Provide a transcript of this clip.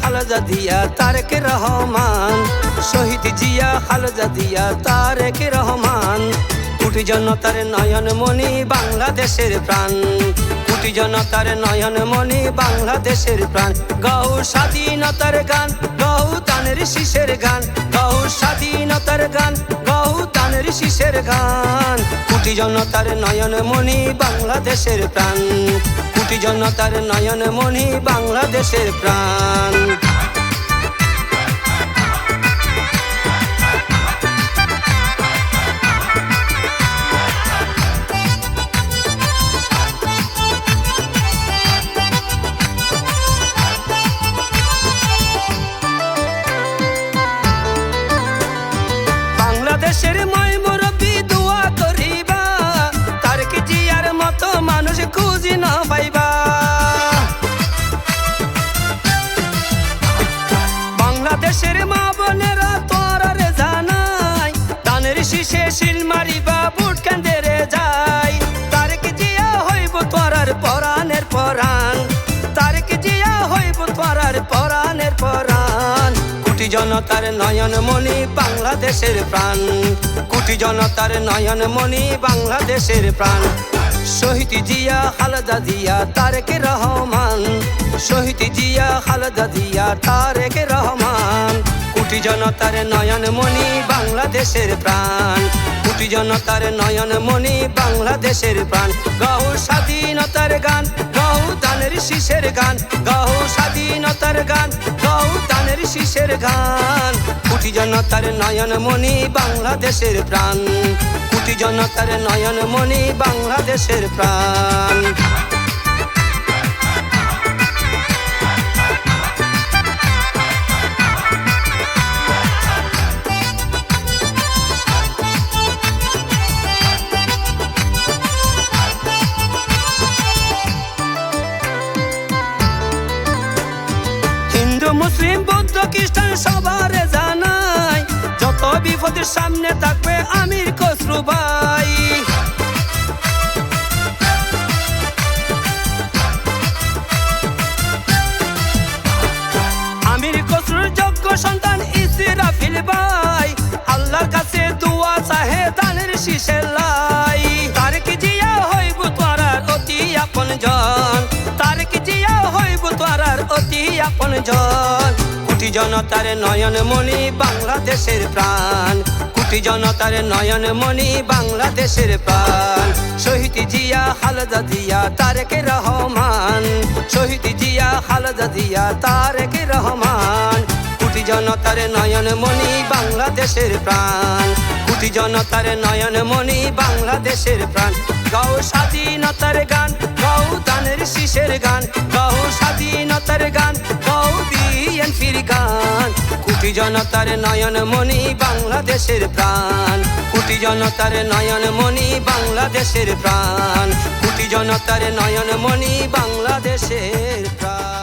খালেদা জিয়া তারেক রহমান, শহীদ জিয়া খালেদা জিয়া তারেক রহমান। কোটি জনতার নয়নমণি বাংলাদেশের প্রাণ, কোটি জনতার নয়নমণি বাংলাদেশের প্রাণ। গাও স্বাধীনতার গান, গাও তানের শীষের গান, গাও স্বাধীনতার গান, গাও তানের শীষের গান। কোটি জনতার নয়নমণি বাংলাদেশের প্রাণ, কোটি জনতার নয়নমণি বাংলাদেশের প্রাণ। বাংলাদেশের মই মুরব্বি দোয়া করিবা, তারেক জিয়ার মতো মানুষ খুঁজি না পাইবা। বাংলাদেশের মা বোনেরা তোরারে জানাই, দানের শীষে শিল মারিবা বুট কেন্দ্রে যাই। তারেক জিয়া হইব তোরার পরাণের পরাণ, তারেক জিয়া হইব তোরার পরাণের পরাণ। কোটি জনতার নয়নমণি বাংলাদেশের প্রাণ, কোটি জনতার নয়নমণি বাংলাদেশের প্রাণ। শহীদ জিয়া খালেদা জিয়া তারেক রহমান, শহীদ জিয়া খালেদা জিয়া তারেক রহমান। কোটি জনতার নয়নমণি বাংলাদেশের প্রাণ, কোটি জনতার নয়নমণি বাংলাদেশের প্রাণ। গাও স্বাধীনতার গান, গাও দানের শীষের গান, গাও স্বাধীনতার গান, গাও দানের শীষের গান। কোটি জনতার নয়নমণি বাংলাদেশের প্রাণ, কোটি জনতার নয়নমণি বাংলাদেশের প্রাণ। হিন্দু মুসলিম বৌদ্ধ খ্রিস্টান সবার জানাই, যত বিপদের সামনে থাকবে আমির খসরু ভাই। আমির খসরুর যোগ্য সন্তান ইসরাফিল ভাই, আল্লাহর কাছে দোয়া চাহে দানের শীষে লাই। তারেক জিয়া হইব তোরার অতি আপন জন, তারেক জিয়া হইব তোরার অতি আপন জন। কোটি জনতার নয়নমণি বাংলাদেশের প্রাণ, কোটি জনতার নয়নমণি বাংলাদেশের প্রাণ। শহীদ জিয়া খালেদা জিয়া তারেক রহমান, শহীদ জিয়া খালেদা জিয়া তারেক রহমান। কোটি জনতার নয়নমণি বাংলাদেশের প্রাণ, কোটি জনতার নয়নমণি বাংলাদেশের প্রাণ। গাও স্বাধীনতার গান, গাও দানের শীষের গান, গাও স্বাধীনতার গান, গাও বিএনপির গান। কোটি জনতার নয়নমণি বাংলাদেশের প্রাণ, কোটি জনতার নয়নমণি বাংলাদেশের প্রাণ, কোটি জনতার নয়নমণি বাংলাদেশের প্রাণ।